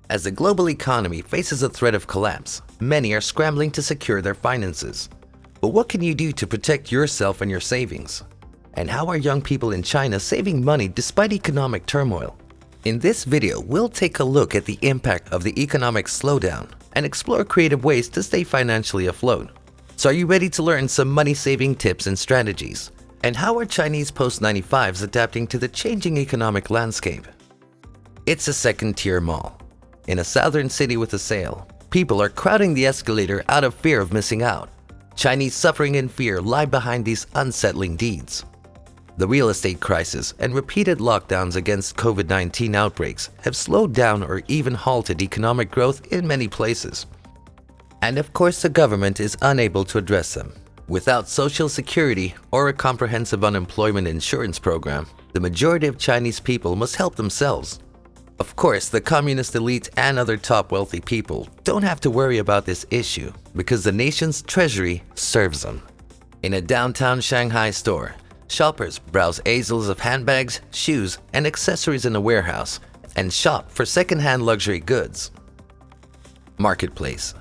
As the global economy faces a threat of collapse, many are scrambling to secure their finances. But what can you do to protect yourself and your savings? And how are young people in China saving money despite economic turmoil? In this video, we'll take a look at the impact of the economic slowdown and explore creative ways to stay financially afloat. So are you ready to learn some money-saving tips and strategies? And how are Chinese Post-95s adapting to the changing economic landscape? It's a second-tier mall. In a southern city with a sale, people are crowding the escalator out of fear of missing out. Chinese suffering and fear lie behind these unsettling deeds. The real estate crisis and repeated lockdowns against COVID-19 outbreaks have slowed down or even halted economic growth in many places. And of course, the government is unable to address them. Without social security or a comprehensive unemployment insurance program, the majority of Chinese people must help themselves. Of course, the communist elite and other top wealthy people don't have to worry about this issue because the nation's treasury serves them. In a downtown Shanghai store, shoppers browse aisles of handbags, shoes, and accessories in a warehouse and shop for second-hand luxury goods. Marketplace.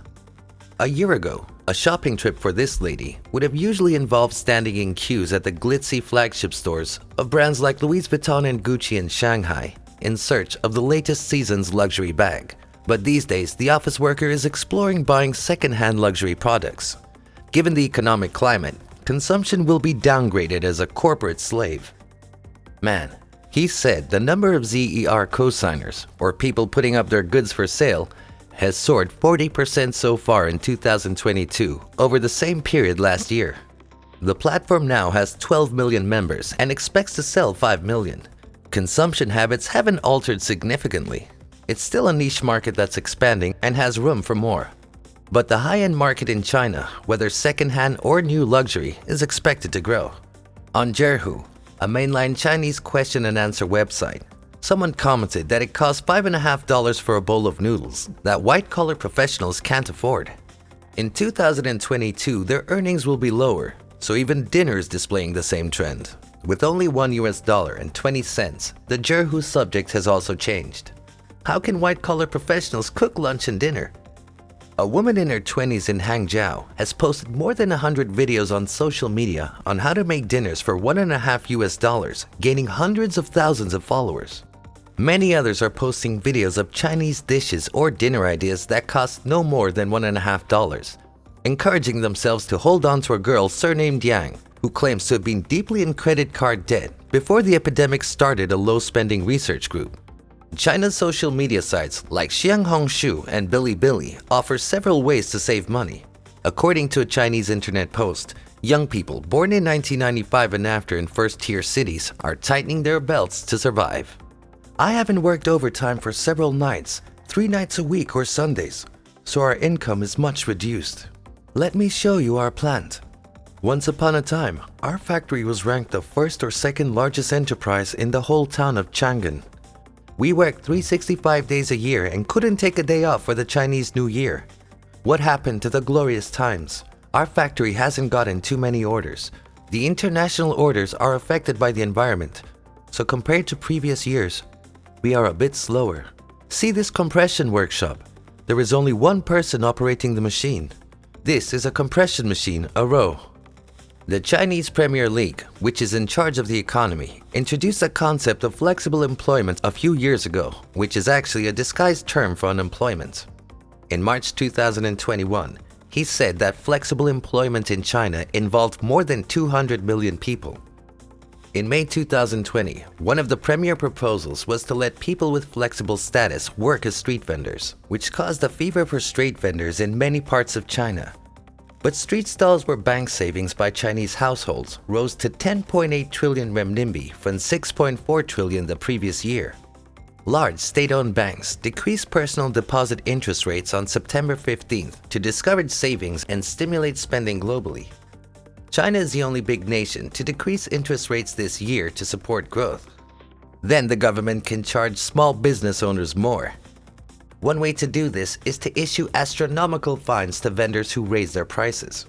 A year ago, a shopping trip for this lady would have usually involved standing in queues at the glitzy flagship stores of brands like Louis Vuitton and Gucci in Shanghai in search of the latest season's luxury bag. But these days, the office worker is exploring buying second-hand luxury products. Given the economic climate, consumption will be downgraded as a corporate slave. Man, he said the number of ZER cosigners, or people putting up their goods for sale, has soared 40% so far in 2022 over the same period last year. The platform now has 12 million members and expects to sell 5 million. Consumption habits haven't altered significantly. It's still a niche market that's expanding and has room for more. But the high-end market in China, whether second-hand or new luxury, is expected to grow. On Zhihu, a mainline Chinese question and answer website, someone commented that it costs $5.50 for a bowl of noodles that white-collar professionals can't afford. In 2022, their earnings will be lower, so even dinner is displaying the same trend. With only $1.20, the Zhihu subject has also changed. How can white-collar professionals cook lunch and dinner? A woman in her 20s in Hangzhou has posted more than 100 videos on social media on how to make dinners for $1.50, gaining hundreds of thousands of followers. Many others are posting videos of Chinese dishes or dinner ideas that cost no more than $1.50, encouraging themselves to hold on to a girl surnamed Yang, who claims to have been deeply in credit card debt before the epidemic started a low-spending research group. China's social media sites like Xianhongshu and Bilibili offer several ways to save money. According to a Chinese internet post, young people born in 1995 and after in first-tier cities are tightening their belts to survive. I haven't worked overtime for several nights, 3 nights a week or Sundays, so our income is much reduced. Let me show you our plant. Once upon a time, our factory was ranked the first or second largest enterprise in the whole town of Chang'an. We worked 365 days a year and couldn't take a day off for the Chinese New Year. What happened to the glorious times? Our factory hasn't gotten too many orders. The international orders are affected by the environment, so compared to previous years, we are a bit slower. See this compression workshop? There is only one person operating the machine. This is a compression machine, a row. The Chinese Premier League, which is in charge of the economy, introduced a concept of flexible employment a few years ago, which is actually a disguised term for unemployment. In March 2021, he said that flexible employment in China involved more than 200 million people. In May 2020, one of the premier proposals was to let people with flexible status work as street vendors, which caused a fever for street vendors in many parts of China. But street stalls where bank savings by Chinese households rose to 10.8 trillion renminbi from 6.4 trillion the previous year. Large state-owned banks decreased personal deposit interest rates on September 15th to discourage savings and stimulate spending globally. China is the only big nation to decrease interest rates this year to support growth. Then the government can charge small business owners more. One way to do this is to issue astronomical fines to vendors who raise their prices.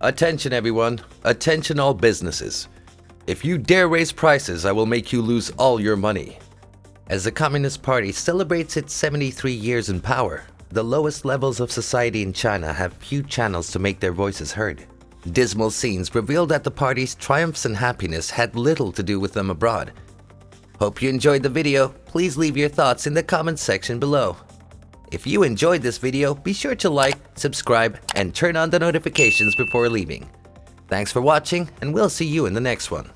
Attention everyone, attention all businesses. If you dare raise prices, I will make you lose all your money. As the Communist Party celebrates its 73 years in power, the lowest levels of society in China have few channels to make their voices heard. Dismal scenes reveal that the party's triumphs and happiness had little to do with them abroad. Hope you enjoyed the video. Please leave your thoughts in the comments section below. If you enjoyed this video, be sure to like, subscribe, and turn on the notifications before leaving. Thanks for watching, and we'll see you in the next one.